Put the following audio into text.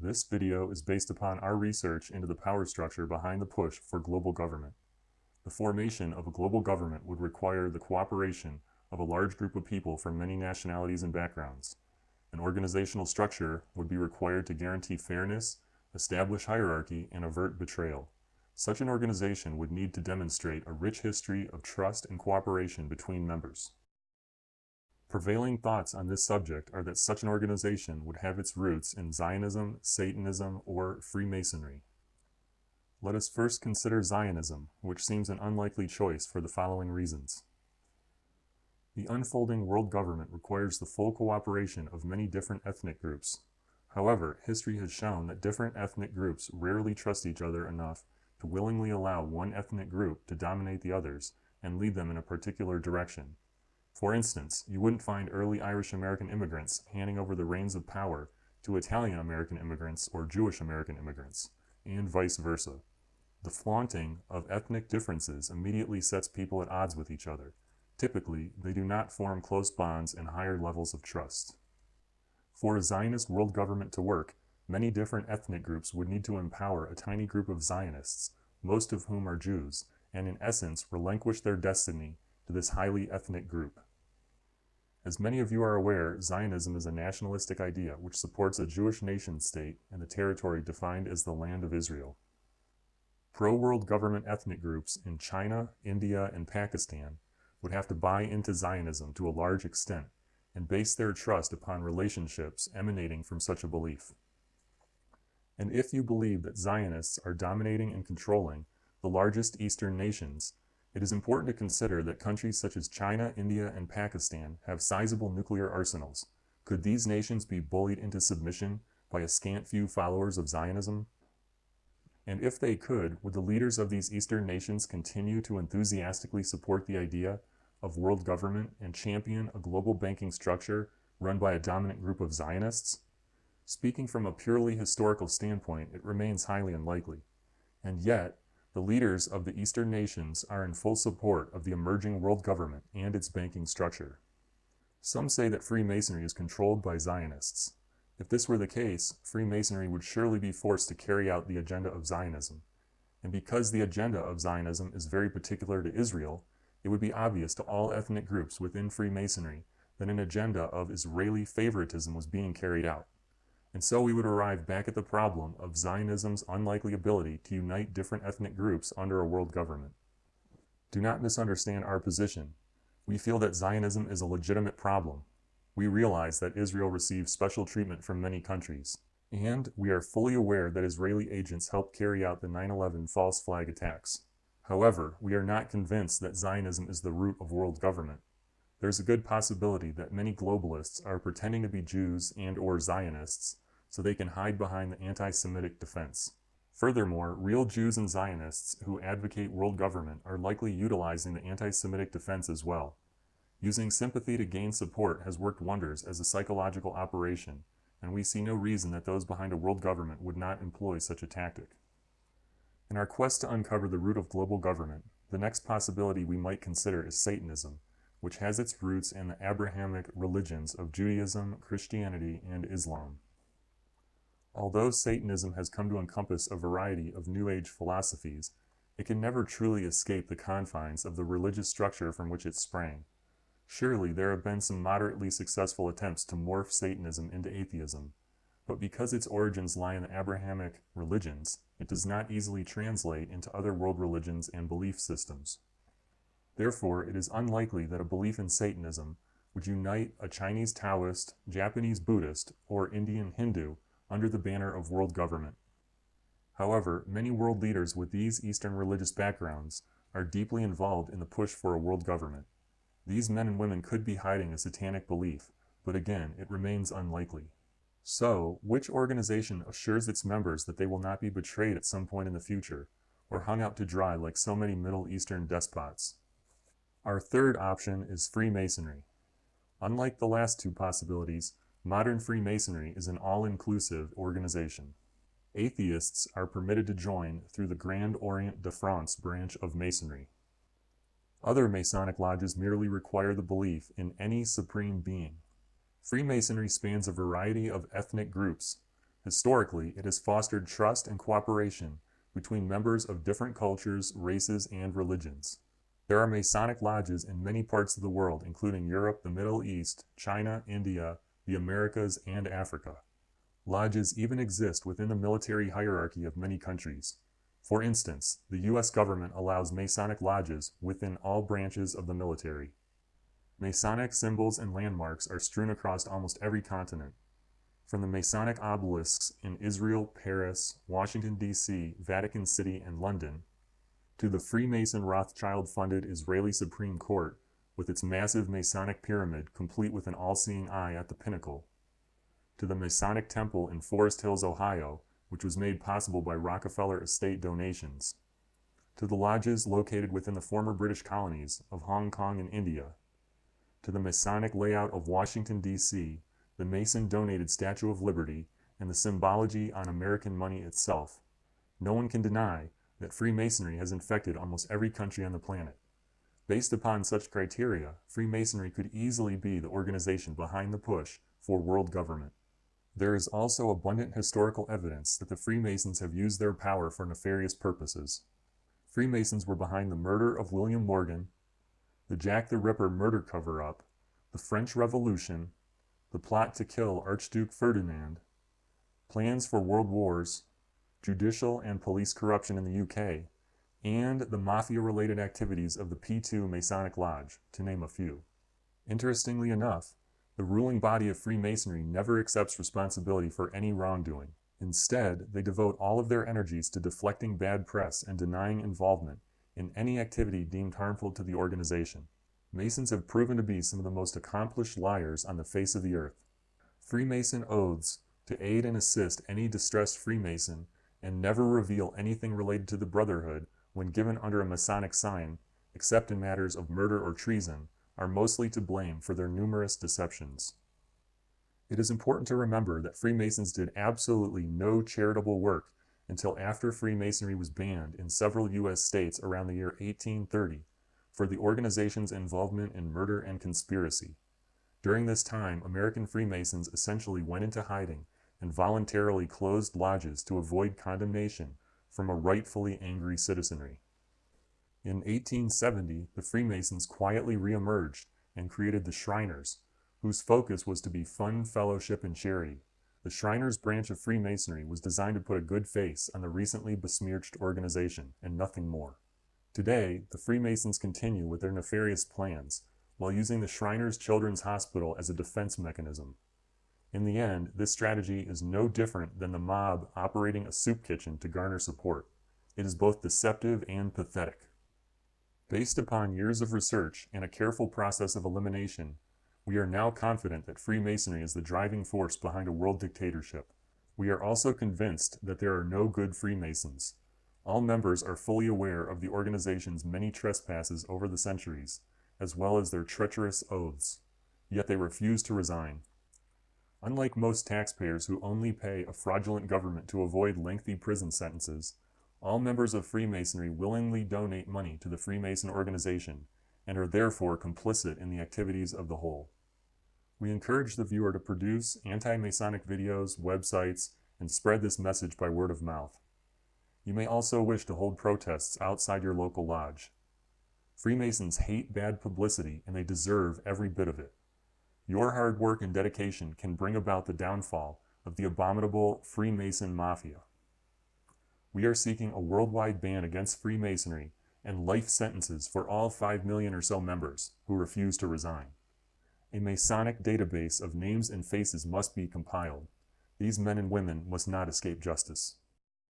This video is based upon our research into the power structure behind the push for global government. The formation of a global government would require the cooperation of a large group of people from many nationalities and backgrounds. An organizational structure would be required to guarantee fairness, establish hierarchy, and avert betrayal. Such an organization would need to demonstrate a rich history of trust and cooperation between members. Prevailing thoughts on this subject are that such an organization would have its roots in Zionism, Satanism, or Freemasonry. Let us first consider Zionism, which seems an unlikely choice for the following reasons. The unfolding world government requires the full cooperation of many different ethnic groups. However, history has shown that different ethnic groups rarely trust each other enough to willingly allow one ethnic group to dominate the others and lead them in a particular direction. For instance, you wouldn't find early Irish American immigrants handing over the reins of power to Italian American immigrants or Jewish American immigrants, and vice versa. The flaunting of ethnic differences immediately sets people at odds with each other. Typically, they do not form close bonds and higher levels of trust. For a Zionist world government to work, many different ethnic groups would need to empower a tiny group of Zionists, most of whom are Jews, and in essence relinquish their destiny to this highly ethnic group. As many of you are aware, Zionism is a nationalistic idea which supports a Jewish nation-state and the territory defined as the Land of Israel. Pro-world government ethnic groups in China, India, and Pakistan would have to buy into Zionism to a large extent and base their trust upon relationships emanating from such a belief. And if you believe that Zionists are dominating and controlling the largest Eastern nations, it is important to consider that countries such as China, India, and Pakistan have sizable nuclear arsenals. Could these nations be bullied into submission by a scant few followers of Zionism? And if they could, would the leaders of these Eastern nations continue to enthusiastically support the idea of world government and champion a global banking structure run by a dominant group of Zionists? Speaking from a purely historical standpoint, it remains highly unlikely. And yet, the leaders of the Eastern nations are in full support of the emerging world government and its banking structure. Some say that Freemasonry is controlled by Zionists. If this were the case, Freemasonry would surely be forced to carry out the agenda of Zionism. And because the agenda of Zionism is very particular to Israel, it would be obvious to all ethnic groups within Freemasonry that an agenda of Israeli favoritism was being carried out. And so we would arrive back at the problem of Zionism's unlikely ability to unite different ethnic groups under a world government. Do not misunderstand our position. We feel that Zionism is a legitimate problem. We realize that Israel receives special treatment from many countries, and we are fully aware that Israeli agents helped carry out the 9/11 false flag attacks. However, we are not convinced that Zionism is the root of world government. There's a good possibility that many globalists are pretending to be Jews and/or Zionists so they can hide behind the anti-Semitic defense. Furthermore, real Jews and Zionists who advocate world government are likely utilizing the anti-Semitic defense as well. Using sympathy to gain support has worked wonders as a psychological operation, and we see no reason that those behind a world government would not employ such a tactic. In our quest to uncover the root of global government, the next possibility we might consider is Satanism, which has its roots in the Abrahamic religions of Judaism, Christianity, and Islam. Although Satanism has come to encompass a variety of New Age philosophies, it can never truly escape the confines of the religious structure from which it sprang. Surely there have been some moderately successful attempts to morph Satanism into atheism, but because its origins lie in the Abrahamic religions, it does not easily translate into other world religions and belief systems. Therefore, it is unlikely that a belief in Satanism would unite a Chinese Taoist, Japanese Buddhist, or Indian Hindu under the banner of world government. However, many world leaders with these Eastern religious backgrounds are deeply involved in the push for a world government. These men and women could be hiding a satanic belief, but again, it remains unlikely. So, which organization assures its members that they will not be betrayed at some point in the future, or hung out to dry like so many Middle Eastern despots? Our third option is Freemasonry. Unlike the last two possibilities, modern Freemasonry is an all-inclusive organization. Atheists are permitted to join through the Grand Orient de France branch of Masonry. Other Masonic lodges merely require the belief in any supreme being. Freemasonry spans a variety of ethnic groups, Historically, it has fostered trust and cooperation between members of different cultures, races, and religions. There are Masonic lodges in many parts of the world, including Europe, the Middle East, China, India, the Americas, and Africa. Lodges even exist within the military hierarchy of many countries. For instance, the U.S. government allows Masonic lodges within all branches of the military. Masonic symbols and landmarks are strewn across almost every continent. From the Masonic obelisks in Israel, Paris, Washington, D.C., Vatican City, and London, to the Freemason Rothschild-funded Israeli Supreme Court with its massive Masonic pyramid complete with an all-seeing eye at the pinnacle, to the Masonic Temple in Forest Hills, Ohio, which was made possible by Rockefeller estate donations, to the lodges located within the former British colonies of Hong Kong and India, to the Masonic layout of Washington, D.C., the Mason-donated Statue of Liberty, and the symbology on American money itself. No one can deny that Freemasonry has infected almost every country on the planet. Based upon such criteria, Freemasonry could easily be the organization behind the push for world government. There is also abundant historical evidence that the Freemasons have used their power for nefarious purposes. Freemasons were behind the murder of William Morgan, the Jack the Ripper murder cover-up, the French Revolution, the plot to kill Archduke Ferdinand, plans for world wars, judicial and police corruption in the UK, and the mafia-related activities of the P2 Masonic Lodge, to name a few. Interestingly enough, the ruling body of Freemasonry never accepts responsibility for any wrongdoing. Instead, they devote all of their energies to deflecting bad press and denying involvement in any activity deemed harmful to the organization. Masons have proven to be some of the most accomplished liars on the face of the earth. Freemason oaths to aid and assist any distressed Freemason and never reveal anything related to the Brotherhood when given under a Masonic sign, except in matters of murder or treason, are mostly to blame for their numerous deceptions. It is important to remember that Freemasons did absolutely no charitable work until after Freemasonry was banned in several U.S. states around the year 1830 for the organization's involvement in murder and conspiracy. During this time, American Freemasons essentially went into hiding and voluntarily closed lodges to avoid condemnation from a rightfully angry citizenry. In 1870, the Freemasons quietly reemerged and created the Shriners, whose focus was to be fun, fellowship, and charity. The Shriners branch of Freemasonry was designed to put a good face on the recently besmirched organization, and nothing more. Today, the Freemasons continue with their nefarious plans, while using the Shriners Children's Hospital as a defense mechanism. In the end, this strategy is no different than the mob operating a soup kitchen to garner support. It is both deceptive and pathetic. Based upon years of research and a careful process of elimination, we are now confident that Freemasonry is the driving force behind a world dictatorship. We are also convinced that there are no good Freemasons. All members are fully aware of the organization's many trespasses over the centuries, as well as their treacherous oaths, yet they refuse to resign. Unlike most taxpayers who only pay a fraudulent government to avoid lengthy prison sentences, all members of Freemasonry willingly donate money to the Freemason organization and are therefore complicit in the activities of the whole. We encourage the viewer to produce anti-Masonic videos, websites, and spread this message by word of mouth. You may also wish to hold protests outside your local lodge. Freemasons hate bad publicity and they deserve every bit of it. Your hard work and dedication can bring about the downfall of the abominable Freemason Mafia. We are seeking a worldwide ban against Freemasonry and life sentences for all 5 million or so members who refuse to resign. A Masonic database of names and faces must be compiled. These men and women must not escape justice.